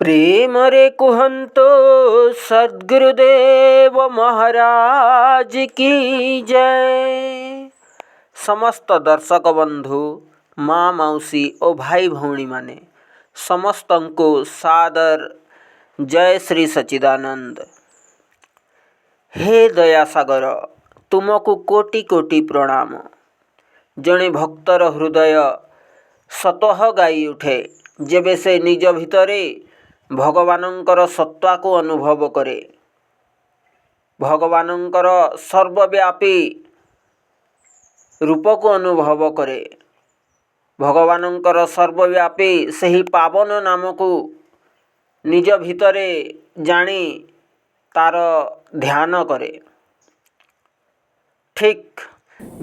प्रेम रे कुहंतो सद्गुरुदेव महाराज की जय। समस्त दर्शक बंधु माँ मौसी और भाई भौणी माने समस्त को सादर जय श्री सच्चिदानंद। हे दयासागर तुमको कोटि कोटि प्रणाम। जड़े भक्तर हृदय स्वतः गाई उठे जेबे से निज भितरे भगवानंकर सत्ता को अनुभव करे। भगवानंकर सर्वव्यापी रूप को अनुभव करे। भगवानंकर सर्वव्यापी सही पावन नाम को निज भितरे जानी तार ध्यान करे। ठीक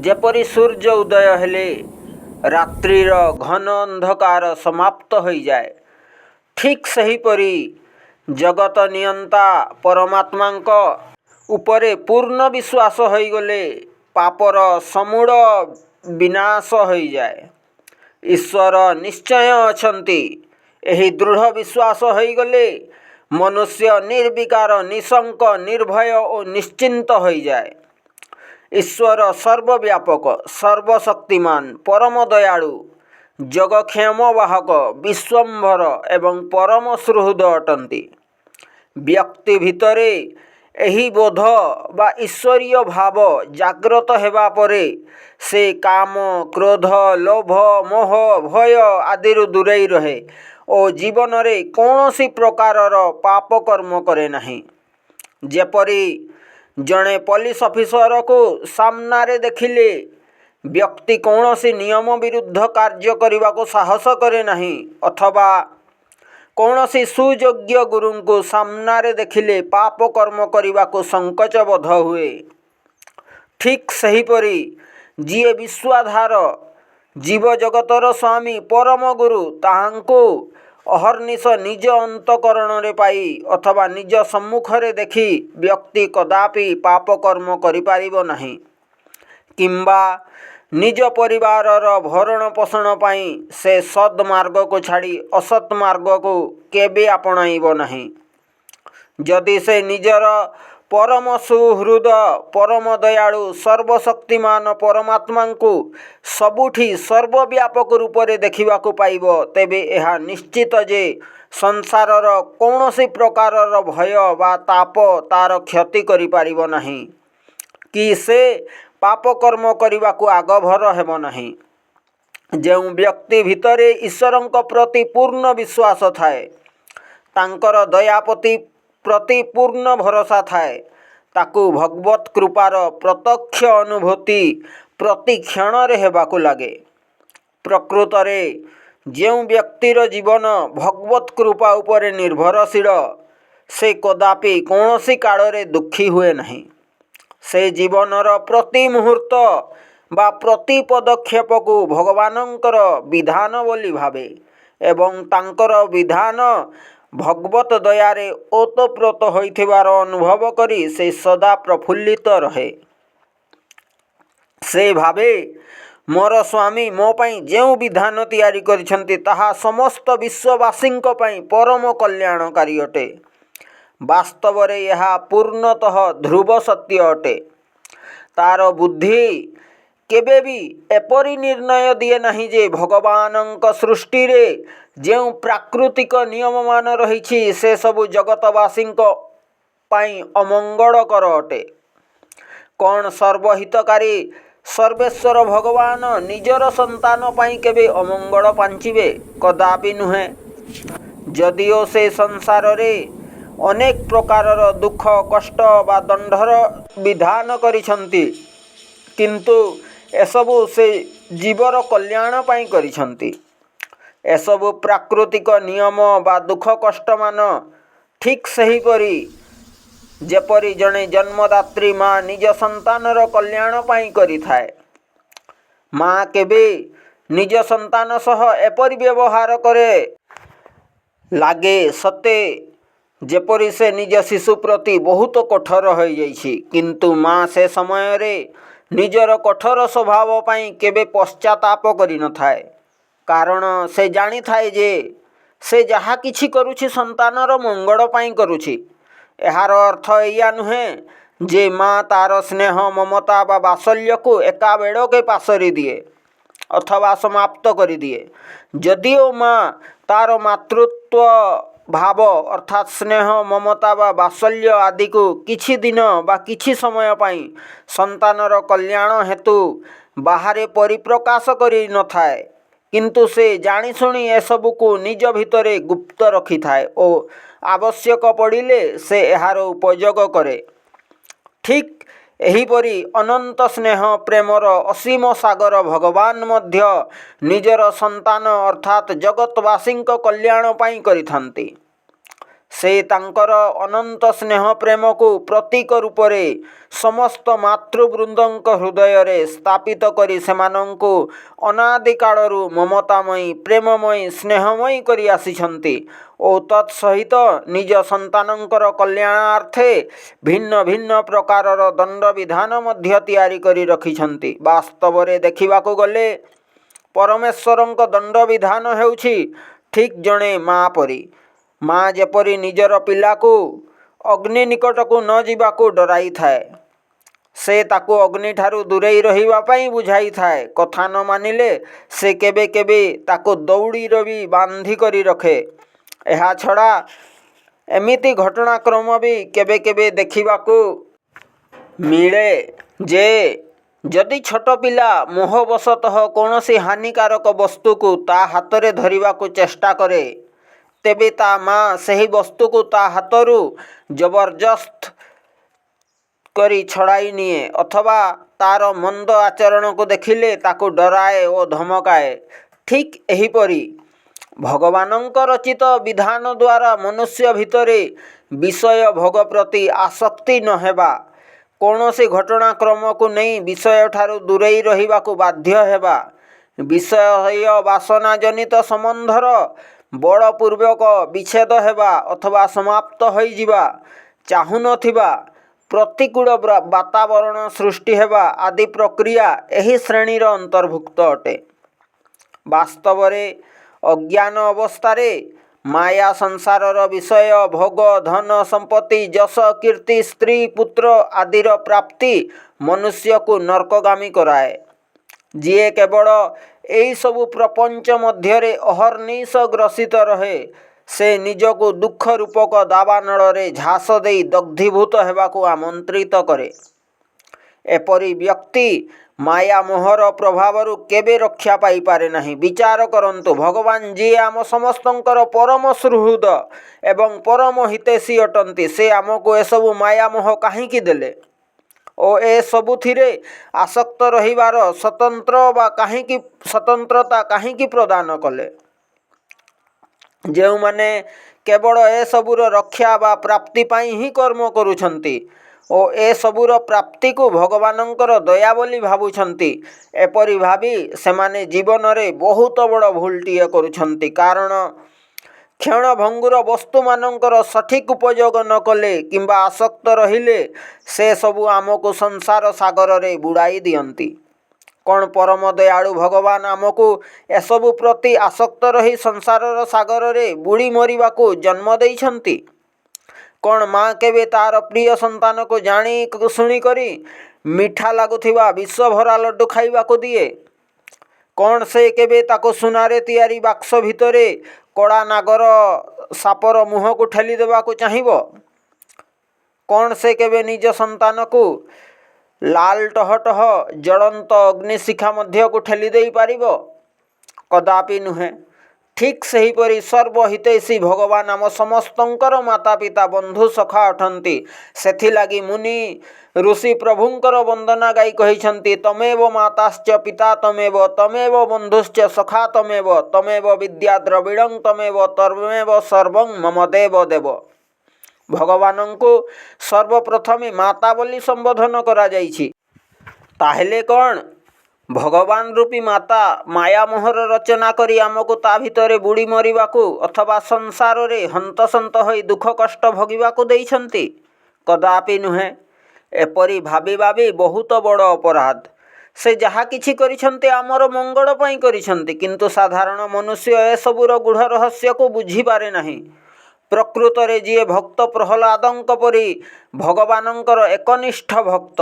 जेपरी सूर्य उदय हेले रात्रिर घन अंधकार समाप्त हो जाए, ठीक सहीपरी जगत नियंता परमात्मा उपरे पूर्ण विश्वास हो गले पापर समूढ़ विनाश हो जाए। ईश्वर निश्चय अछंती एही दृढ़ विश्वास हो गले मनुष्य निर्विकार निशंक निर्भय और निश्चिंत हो जाए। ईश्वर सर्वव्यापक सर्वशक्तिमान परम दयालु जगक्षेम वाहक विश्वम्भर एवं परम सुहृद अटंती। व्यक्ति भितरे एही बोध बा ईश्वरीय भाव जाग्रत हेबा परे से काम क्रोध लोभ मोह भय आदि दूरेई रहे और जीवन रे कौनसी प्रकारर पाप कर्म करे नहीं। जेपरी जड़े पुलिस ऑफिसर को सामना रे देखिले व्यक्ति कौनसी नियम विरुद्ध कार्य करने को साहस करे नहीं, अथवा कौनसी सुयोग्य गुरु को सामना रे देखिले पाप कर्म करने को संकोच बोध हुए। ठीक सहीपरी जीए विश्वाधार जीव जगतर स्वामी परम गुरु ताहांको अहर्निश निज अंतकरण रे पाई अथवा निज सम्मुख रे देखी व्यक्ति कदापि पाप कर्म करि पारिबो नहीं, किंबा निज परिवारर भरण पोषण पाई से सद्मार्ग को छाड़ी असत् मार्ग को केबे आपणाइब नहीं। जदि से निजर परम सुहृद परम दयालु सर्वशक्तिमान परमात्मा को सबुठी सर्वव्यापक रूप से देखा पाइब, तेबे यह निश्चित जे संसारर कौनसी प्रकारर भय बा ताप तार क्षति करि पारिब नहीं कि से पाप कर्म करने को आगभर हेब नहीं। जो व्यक्ति भितरे ईश्वरंक प्रति पूर्ण विश्वास थाए, तांकर दयापति प्रति पूर्ण भरोसा थाए, ताकू भगवत कृपार प्रत्यक्ष अनुभूति प्रति क्षण रे हेबाकू लागे। प्रकृत रे जो व्यक्तिर जीवन भगवत कृपा उपरे निर्भरशील से कदापि कौनसी काल रे दुखी हुए नहीं। से जीवनर प्रति मुहूर्त बा प्रति पदक्षेप को भगवानंकर विधान बोली भावे एवं तांकर विधान भगवत दयारे ओतप्रोत होइथिबार अनुभव करी से सदा प्रफुल्लित रहे। से भावे मोर स्वामी मो पई जो विधान तैयारी करिसंती ताहा समस्त विश्ववासींक पई परम कल्याणकारी अटे। वास्तव रे यह पूर्णतः ध्रुव सत्य अटे। तार बुद्धि केबे भी एपरी निर्णय दिए नहीं जे भगवानंक सृष्टि रे जो प्राकृतिक नियम मान रही से सबु जगतवासींक पाई अमंगलकर अटे। कौन सर्वहितकारी सर्वेश्वर भगवान निजर संतान पाई केबे अमंगल पांचिबे? कदापि नुहे। जदिओ से संसार रे अनेक प्रकारर दुख कष्ट बा दंडर विधान करिसंती, किंतु एसबु से जीवर कल्याण पाई करिसंती। एसबु प्राकृतिक नियम बा दुख कष्ट मान ठीक सहीपरी जेपरी जड़े जन्मदात्री माँ निज संतानर कल्याण पाई करि थाए। माँ केबे निज संतान सह एपरी व्यवहार करे लागे सते जेपरी से निज शिशु प्रति बहुत कठोर हो जाइछि, किंतु माँ से समय रे निजर कठोर स्वभाव पाई केबे पश्चाताप करि न थाए। कारण से जानी थाए जे से जहा किछि करुछि संतानर मंगल पाई करुछि। एहार अर्थ एया नुहे जे माँ तार स्नेह ममता बा बात्सल्य को एका बेड़के पासरी दिए अथवा समाप्त कर दिए। जदिओ माँ तार मातृत्व भाव अर्थात स्नेह ममता बा बात्सल्य आदि को किछि दिन बा किछि समय पाई संतानर कल्याण हेतु बाहरे परिप्रकाश करि न थाए, किंतु से जानिशुणी एसबू को निज भितरे गुप्त रखि थाए और आवश्यक पड़िले से एहार उपयोग करे। ठीक एहीपरि अनंत स्नेह प्रेमर असीम सागर भगवान मध्य निजर संतान अर्थात जगतवासी कल्याण पाई करिथांती। से तांकर अनंत स्नेह प्रेम को प्रतीक रूप से समस्त मातृवृंदक हृदय रे स्थापित करी सेमानंकु अनादि कालरू ममतामयी प्रेममयी स्नेहमयी करी आसिछंती और तत्सहित निज संतानंकर कल्याणार्थे भिन्न भिन्न प्रकारर दंड विधान मध्य तैयारी करी रखिछंती। वास्तव रे देखिबाकू गले परमेश्वरंक दंड विधान हेउछि ठीक जणे माँ परी। माँ जेपरी निजर पिला को अग्नि निकट को न जीवाकू डराई थाए, से ताकू अग्नि ठारू दूरेई रहिबा पाई बुझाई थाए। कथा न मानिले से केबे केबे ताकू दौड़ी रवि बांधी करी रखे। एहा छड़ा एमिति घटनाक्रम भी केबे केबे देखिबाकू मिले जे जदि छोट पिला मोहवशतः कौनसी हानिकारक वस्तु को ता हाथ में धरिबा को चेष्टा करे, तेबे ता माँ सही वस्तु को ता हाथरू जबरदस्त करी छड़ाई निए अथवा तार मंद आचरण को देखिले ताकू डराए और धमकाए। ठीक एहीपरि भगवानंक रचित विधान द्वारा मनुष्य भितरे विषय भोग प्रति आसक्ति न हेबा, कौनसी घटनाक्रम को नहीं विषय ठारू दूरेई रहिबा को बाध्य हेबा, विषय वासना जनित संबंधर बड़पूर्वक विच्छेद हेबा अथवा समाप्त होई जिबा, चाहू नथिबा प्रतिकूल वातावरण सृष्टि हेबा आदि प्रक्रिया एही श्रेणीर अंतर्भुक्त अटे। वास्तव रे अज्ञान अवस्थारे माया संसारर विषय भोग धन संपत्ति जस कीर्ति स्त्री पुत्र आदिर प्राप्ति मनुष्य को नरकगामी कराए। जीए केवल यही सबु प्रपंच मध्यरे अहर्निश ग्रसित रहे से निजको दुख रूपक दावानଳରେ झास दे दग्धीभूत हेबाकू आमंत्रित करे। एपरी व्यक्ति माया मोहर प्रभावरु केबे रक्षा पाई पारे नहीं। विचार करंतु भगवान जी आम समस्तंकर परम सुहृद एवं परम हितैषी अटंती, से आमको एसबु माया मोह काहींकी देले ओ ए सबुथिरे आसक्त रहिबार स्वतंत्र बा काहींकी स्वतंत्रता काहींकी प्रदान कले। जो माने केवल ए सबुर रक्षा बा प्राप्ति पाई ही कर्म करुछंती ओ ए सबुर प्राप्ति को भगवानंकर दया बोली भाबुछंती, एपरि भाबी सेमाने जीवन रे बहुत बड़ भूलटिए करुछंती। कारण क्षण भंगुर वस्तु मानकर सठिक उपयोग न कले किंबा आसक्त रहिले से सबु आमको संसार सागर रे बुड़ाई दियंती। कौन परम दयालु भगवान आमको एसबु प्रति आसक्त रही संसार सागर रे बुड़ी मरिबा को जन्म देइछंती। कौन माँ केबे तार प्रिय संतान को जानी शुणी करी मीठा लगुथिबा विश्व भरा लड्डू खाइबा को दिए। कौन से केबे ताको सुनारे तैयारी बाक्स भितरे कड़ा नागर सापर मुह को ठेली देवा को चाहिबो। कौन से केबे निज संतान को लाल टहटह जड़ंत अग्निशिखा मध्य को ठेली दे पारिबो? कदापि नुहे। ठीक सेहीपरि सर्वहितैषी भगवान आम समस्तंकर माता पिता बंधु सखा अटंती। सेथिलागी मुनि ऋषि प्रभुंकर वंदना गाई कहिछंती, तमेव माताश्च पिता तमेव तमेव बंधुश्च सखा तमेव तमेव विद्या द्रविड़ं तमेव तमेव सर्वं मम देव देव। भगवान को सर्वप्रथमे माता बोली संबोधन करा जाइछि। ताहेले कौन भगवान रूपी माता माया मोहर रचना करी आमको ता भितरे बुड़ी मरिबाकू अथवा संसार रे हंतसंत होई दुख कष्ट भोगिबाकू देइछंती? कदापि नुहे। एपरि भाबी भाबी बहुत बड़ अपराध। से जहा किछि करिछन्ते आमर मंगल पई करिछन्ते, किंतु साधारण मनुष्य एसबुर गूढ़ रहस्य को बुझी पारे नाही। प्रकृत रे जी भक्त प्रहलादंक परी भगवानंकर एकनिष्ठ भक्त,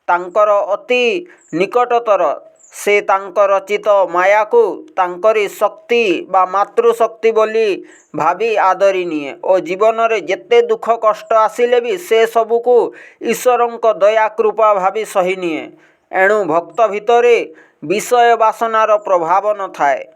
तांकर अति निकटतर, से तांकर रचित माया को तांकरी शक्ति बा मातृशक्ति बोली भावी आदरी निए और जीवन रे जेते दुख कष्ट आसिले भी से सबू को ईश्वरंक दया कृपा भावी सही निए। एणु भक्त भितरे विषय वासनार प्रभाव न थाए।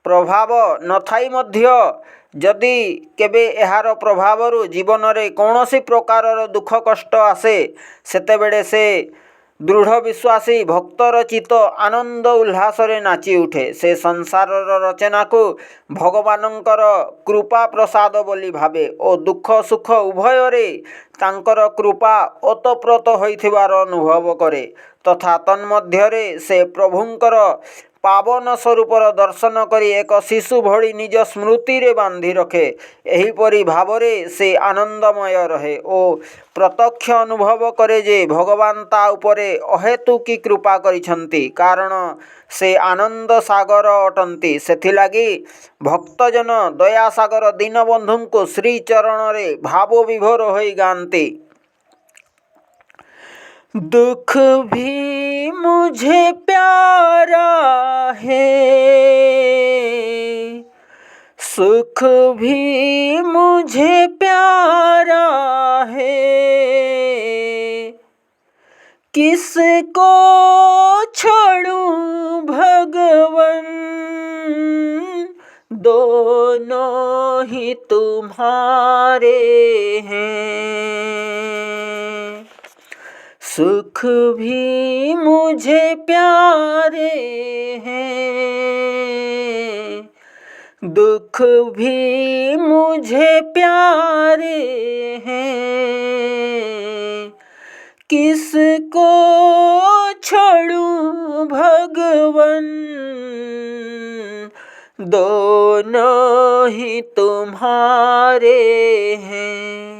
प्रभाव नथाई मध्य जदि केबे एहार प्रभावरु जीवन रे कौनसी प्रकारर दुख कष्ट आसे, सेतेबेले से दृढ़ विश्वासी भक्तर चित्त आनंद उल्लास रे नाची उठे। से संसार रचना को भगवानंकर कृपा प्रसाद बोली भावे और दुख सुख उभय रे तांकर कृपा ओतप्रोत होइथिबार अनुभव करे, तथा तन्मध्यरे से प्रभुंकर पावन स्वरूपर दर्शन करी एक शिशु भली निज स्मृति रे बांधी रखे। एहीपरि भावरे से आनंदमय रहे और प्रत्यक्ष अनुभव करे जे भगवान ता उपरे अहेतुकी कृपा करिछन्ति, कारण से आनंद सागर अटंती। सेथिलागी भक्तजन दया सागर दीनबंधु को श्री चरण रे भाव विभोर होई गांती। दुख भी मुझे प्यारा है, सुख भी मुझे प्यारा है, किसको छोड़ूं भगवन, दोनों ही तुम्हारे हैं। सुख भी मुझे प्यारे हैं, दुख भी मुझे प्यारे हैं, किसको छोड़ूं भगवन, दोनों ही तुम्हारे हैं।